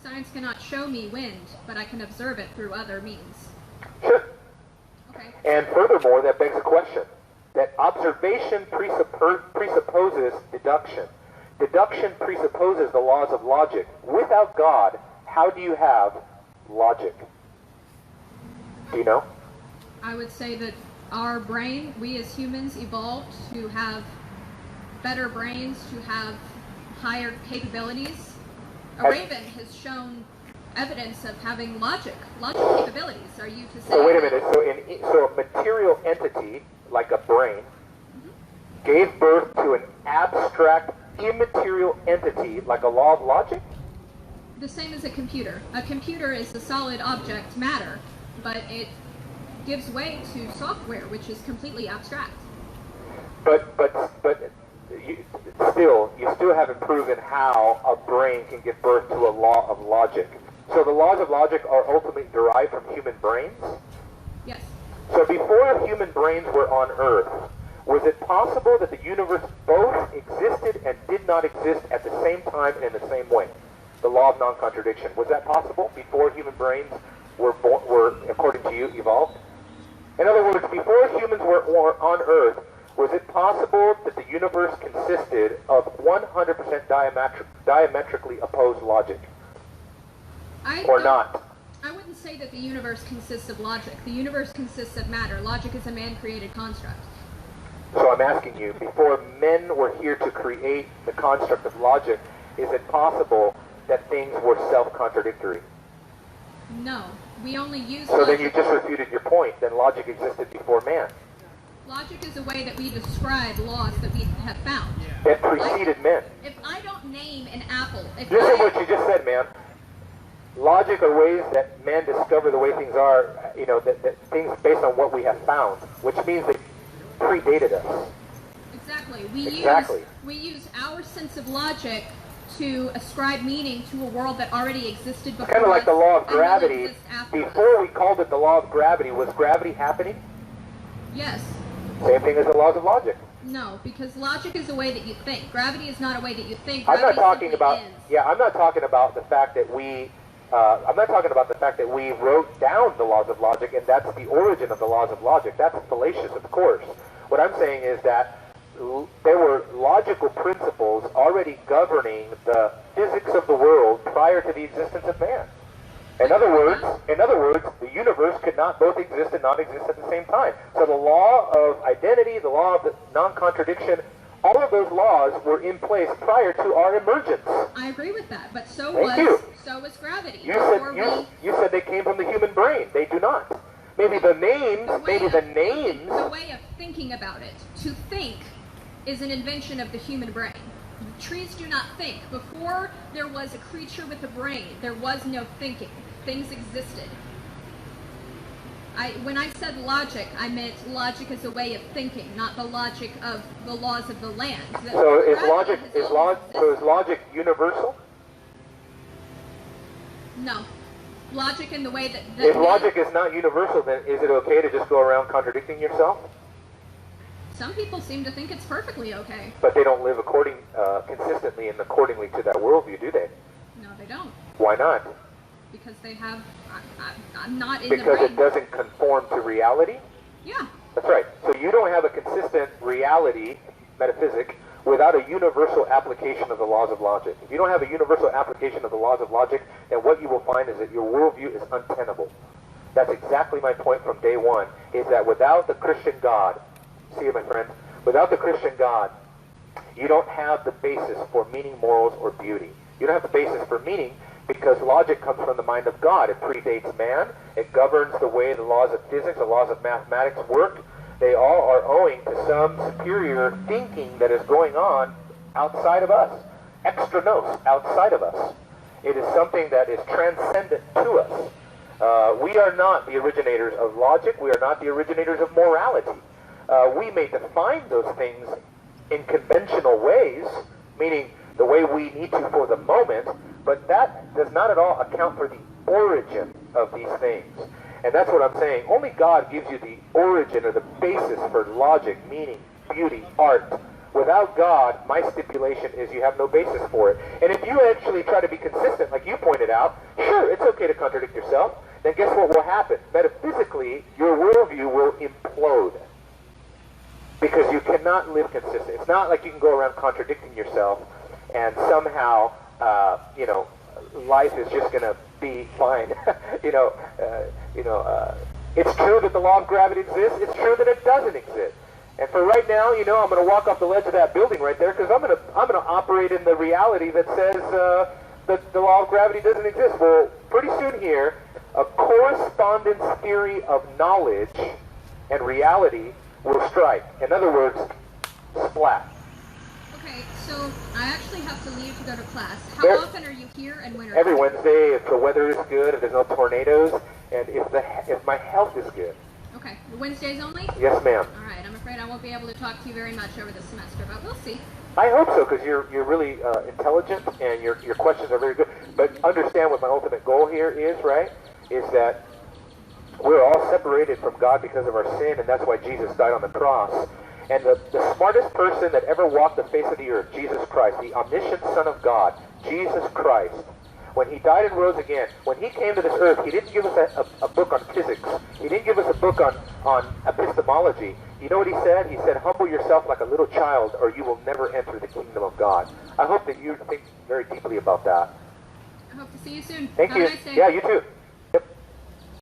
Science cannot show me wind, but I can observe it through other means. Sure. Okay. And furthermore, that begs a question. That observation presupposes deduction. Deduction presupposes the laws of logic. Without God, how do you have logic? Do you know? I would say that our brain, we as humans evolved to have better brains, to have higher capabilities. A raven has shown evidence of having logic capabilities. Are you to say? So wait a minute. So a material entity like a brain gave birth to an abstract, immaterial entity like a law of logic? The same as a computer. A computer is a solid object, matter, but it gives way to software, which is completely abstract. But you still haven't proven how a brain can give birth to a law of logic. So the laws of logic are ultimately derived from human brains? Yes. So before human brains were on Earth, was it possible that the universe both existed and did not exist at the same time and in the same way? The law of non-contradiction. Was that possible before human brains were, according to you, evolved? In other words, before humans were on Earth, was it possible that the universe consisted of 100% diametrically opposed logic? Or not? I wouldn't say that the universe consists of logic. The universe consists of matter. Logic is a man-created construct. So I'm asking you, before men were here to create the construct of logic, is it possible that things were self-contradictory? No. We only use So logic. then you just refuted your point. Then logic existed before man. Logic is a way that we describe laws that we have found. That preceded men. If I don't name an apple, Listen to what you just said, man. Logic are ways that men discover the way things are, that things based on what we have found, which means they predated us. Exactly. We use our sense of logic to ascribe meaning to a world that already existed before. Kind of like the law of and will gravity. exist afterwards. Before we called it the law of gravity, was gravity happening? Yes. Same thing as the laws of logic. No, because logic is a way that you think. Gravity is not a way that you think. I'm not Gravity talking simply about. is. Yeah, I'm not talking about the fact that we. I'm not talking about the fact that we wrote down the laws of logic, and that's the origin of the laws of logic. That's fallacious, of course. What I'm saying is that there were logical principles already governing the physics of the world prior to the existence of man. In other words, the universe could not both exist and not exist at the same time. So the law of identity, the law of the non-contradiction, all of those laws were in place prior to our emergence. I agree with that, but so was gravity. You said they came from the human brain. They do not. Maybe the names. The way of thinking about it. To think is an invention of the human brain. Trees do not think. Before there was a creature with a brain, there was no thinking. Things existed. When I said logic, I meant logic as a way of thinking, not the logic of the laws of the land. So is logic universal? No. Logic in the way that if logic is not universal, then is it okay to just go around contradicting yourself? Some people seem to think it's perfectly okay. But they don't live consistently and accordingly to that worldview, do they? No, they don't. Why not? Because they have. I'm not in because the brain. It doesn't conform to reality? Yeah. That's right. So you don't have a consistent reality, metaphysic, without a universal application of the laws of logic. If you don't have a universal application of the laws of logic, then what you will find is that your worldview is untenable. That's exactly my point from day one, is that without the Christian God, see my friend, without the Christian God, you don't have the basis for meaning, morals, or beauty. You don't have the basis for meaning because logic comes from the mind of God. It predates man. It governs the way the laws of physics, the laws of mathematics work. They all are owing to some superior thinking that is going on outside of us, extranos, outside of us. It is something that is transcendent to us. We are not the originators of logic. We are not the originators of morality. We may define those things in conventional ways, meaning the way we need to for the moment, but that does not at all account for the origin of these things. And that's what I'm saying. Only God gives you the origin or the basis for logic, meaning, beauty, art. Without God, my stipulation is you have no basis for it. And if you actually try to be consistent, like you pointed out, out. Sure, it's okay to contradict yourself. Then guess what will happen? Metaphysically, your worldview will implode. Because you cannot live consistent. It's not like you can go around contradicting yourself and somehow, life is just going to be fine. It's true that the law of gravity exists. It's true that it doesn't exist. And for right now, I'm going to walk off the ledge of that building right there because I'm going to operate in the reality that says that the law of gravity doesn't exist. Well, pretty soon here, a correspondence theory of knowledge and reality will strike. In other words, splat. Okay, so I actually have to leave to go to class. How often are you here and when are every you? Wednesday, if the weather is good, if there's no tornadoes, and if my health is good. Okay, Wednesdays only? Yes, ma'am. All right, I'm afraid I won't be able to talk to you very much over the semester, but we'll see. I hope so, because you're really intelligent and your questions are very good. But understand what my ultimate goal here is, right? Is that we're all separated from God because of our sin, and that's why Jesus died on the cross. And the smartest person that ever walked the face of the earth, Jesus Christ, the omniscient Son of God, Jesus Christ, when he died and rose again, when he came to this earth, he didn't give us a book on physics. He didn't give us a book on epistemology. You know what he said? He said, humble yourself like a little child, or you will never enter the kingdom of God. I hope that you think very deeply about that. I hope to see you soon. Thank Have you. a nice day. Yeah, you too.